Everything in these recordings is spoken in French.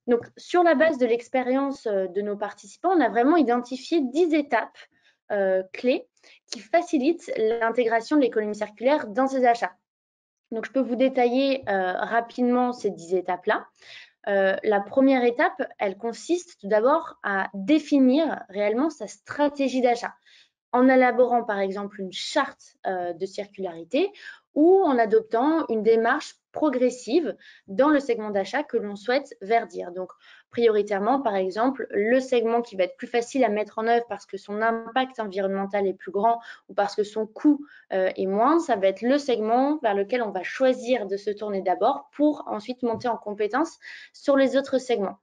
Donc, sur la base de l'expérience de nos participants, on a vraiment identifié 10 étapes clés qui facilitent l'intégration de l'économie circulaire dans ces achats. Donc, je peux vous détailler rapidement ces 10 étapes-là. La première étape, elle consiste tout d'abord à définir réellement sa stratégie d'achat en élaborant par exemple une charte de circularité ou en adoptant une démarche progressive dans le segment d'achat que l'on souhaite verdir. Donc, prioritairement, par exemple, le segment qui va être plus facile à mettre en œuvre parce que son impact environnemental est plus grand ou parce que son coût est moindre, ça va être le segment vers lequel on va choisir de se tourner d'abord pour ensuite monter en compétence sur les autres segments.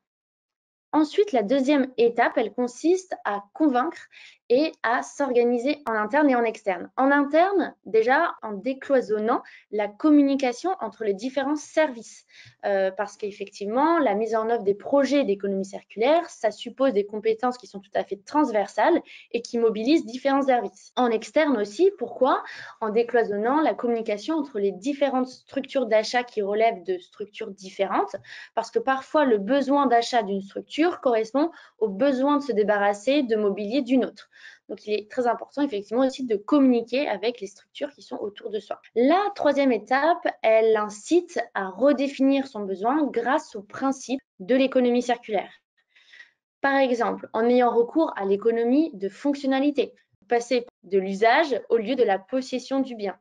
Ensuite, la deuxième étape, elle consiste à convaincre et à s'organiser en interne et en externe. En interne, déjà en décloisonnant la communication entre les différents services. Parce qu'effectivement, la mise en œuvre des projets d'économie circulaire, ça suppose des compétences qui sont tout à fait transversales et qui mobilisent différents services. En externe aussi, pourquoi? En décloisonnant la communication entre les différentes structures d'achat qui relèvent de structures différentes, parce que parfois le besoin d'achat d'une structure correspond au besoin de se débarrasser de mobilier d'une autre. Donc, il est très important effectivement aussi de communiquer avec les structures qui sont autour de soi. La troisième étape, elle incite à redéfinir son besoin grâce au principe de l'économie circulaire. Par exemple, en ayant recours à l'économie de fonctionnalité, passer de l'usage au lieu de la possession du bien.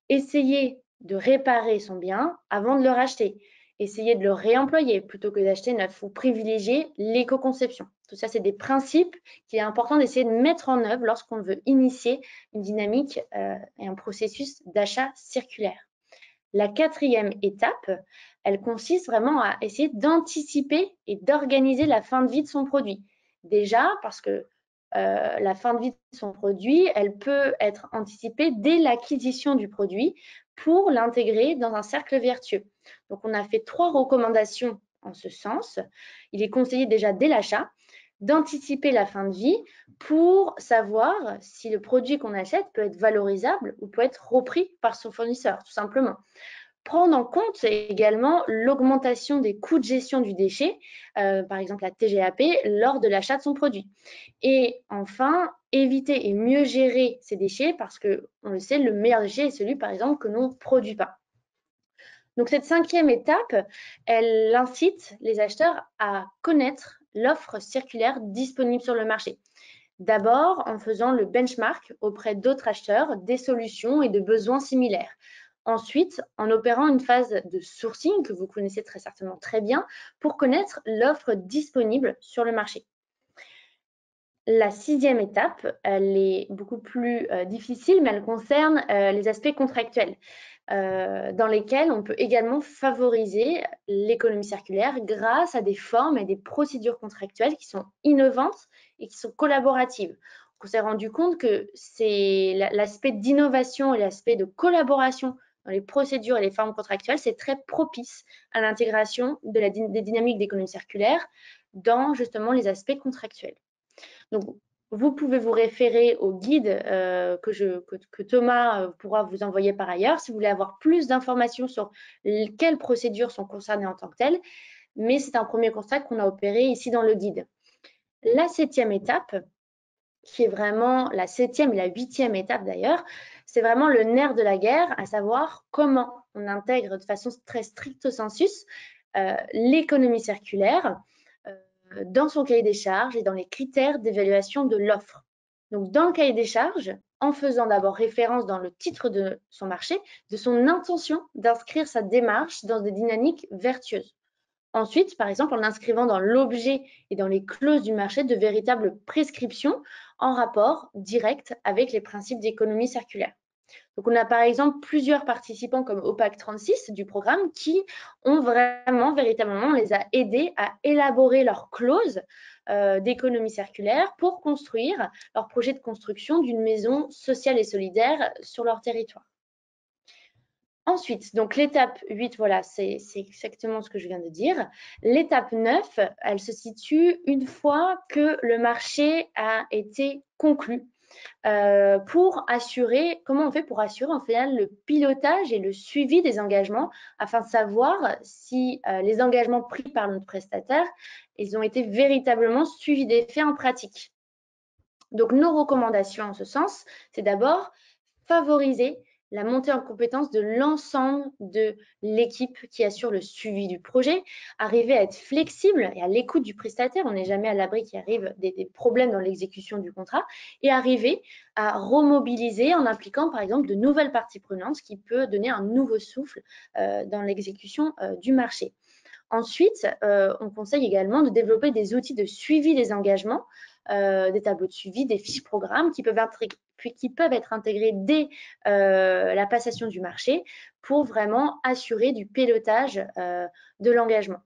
Essayer de réparer son bien avant de le racheter. Essayer de le réemployer plutôt que d'acheter neuf ou privilégier l'éco-conception. Tout ça, c'est des principes qu'il est important d'essayer de mettre en œuvre lorsqu'on veut initier une dynamique et un processus d'achat circulaire. La quatrième étape, elle consiste vraiment à essayer d'anticiper et d'organiser la fin de vie de son produit. Déjà, parce que la fin de vie de son produit, elle peut être anticipée dès l'acquisition du produit pour l'intégrer dans un cercle vertueux. Donc, on a fait 3 recommandations en ce sens. Il est conseillé déjà dès l'achat d'anticiper la fin de vie pour savoir si le produit qu'on achète peut être valorisable ou peut être repris par son fournisseur, tout simplement. Prendre en compte également l'augmentation des coûts de gestion du déchet, par exemple la TGAP, lors de l'achat de son produit. Et enfin, éviter et mieux gérer ces déchets parce que, on le sait, le meilleur déchet est celui, par exemple, que l'on ne produit pas. Donc, cette cinquième étape, elle incite les acheteurs à connaître l'offre circulaire disponible sur le marché. D'abord, en faisant le benchmark auprès d'autres acheteurs des solutions et de besoins similaires. Ensuite, en opérant une phase de sourcing que vous connaissez très certainement très bien pour connaître l'offre disponible sur le marché. La sixième étape, elle est beaucoup plus difficile, mais elle concerne les aspects contractuels, dans lesquels on peut également favoriser l'économie circulaire grâce à des formes et des procédures contractuelles qui sont innovantes et qui sont collaboratives. On s'est rendu compte que c'est l'aspect d'innovation et l'aspect de collaboration dans les procédures et les formes contractuelles, c'est très propice à l'intégration des dynamiques d'économie circulaire dans justement les aspects contractuels. Donc, vous pouvez vous référer au guide que Thomas pourra vous envoyer par ailleurs si vous voulez avoir plus d'informations sur quelles procédures sont concernées en tant que telles. Mais c'est un premier constat qu'on a opéré ici dans le guide. La septième étape, qui est vraiment la septième et la huitième étape d'ailleurs, c'est vraiment le nerf de la guerre, à savoir comment on intègre de façon très stricto sensus l'économie circulaire dans son cahier des charges et dans les critères d'évaluation de l'offre. Donc, dans le cahier des charges, en faisant d'abord référence dans le titre de son marché, de son intention d'inscrire sa démarche dans des dynamiques vertueuses. Ensuite, par exemple, en inscrivant dans l'objet et dans les clauses du marché de véritables prescriptions en rapport direct avec les principes d'économie circulaire. Donc, on a par exemple plusieurs participants comme OPAC 36 du programme qui ont véritablement, on les a aidés à élaborer leurs clauses d'économie circulaire pour construire leur projet de construction d'une maison sociale et solidaire sur leur territoire. Ensuite, donc l'étape 8, voilà, c'est exactement ce que je viens de dire. L'étape 9, elle se situe une fois que le marché a été conclu Comment on fait pour assurer en final le pilotage et le suivi des engagements afin de savoir si les engagements pris par notre prestataire, ils ont été véritablement suivis d'effet en pratique. Donc, nos recommandations en ce sens, c'est d'abord favoriser la montée en compétence de l'ensemble de l'équipe qui assure le suivi du projet, arriver à être flexible et à l'écoute du prestataire, on n'est jamais à l'abri qu'il arrive des problèmes dans l'exécution du contrat, et arriver à remobiliser en impliquant par exemple de nouvelles parties prenantes, ce qui peut donner un nouveau souffle dans l'exécution du marché. Ensuite, on conseille également de développer des outils de suivi des engagements, des tableaux de suivi, des fiches programmes qui peuvent être intégrés dès la passation du marché pour vraiment assurer du pilotage de l'engagement.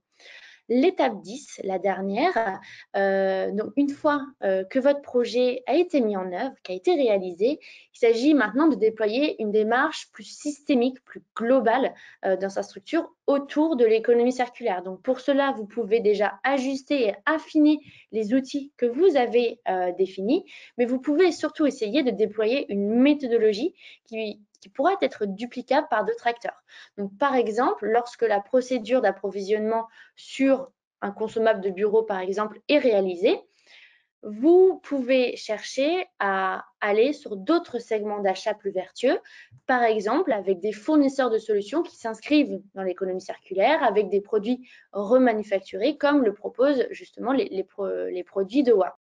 L'étape 10, la dernière, donc une fois que votre projet a été mis en œuvre, qui a été réalisé, il s'agit maintenant de déployer une démarche plus systémique, plus globale dans sa structure autour de l'économie circulaire. Donc pour cela, vous pouvez déjà ajuster et affiner les outils que vous avez définis, mais vous pouvez surtout essayer de déployer une méthodologie qui pourra être duplicable par d'autres acteurs. Donc, par exemple, lorsque la procédure d'approvisionnement sur un consommable de bureau, par exemple, est réalisée, vous pouvez chercher à aller sur d'autres segments d'achat plus vertueux, par exemple avec des fournisseurs de solutions qui s'inscrivent dans l'économie circulaire, avec des produits remanufacturés, comme le proposent justement les produits de WA.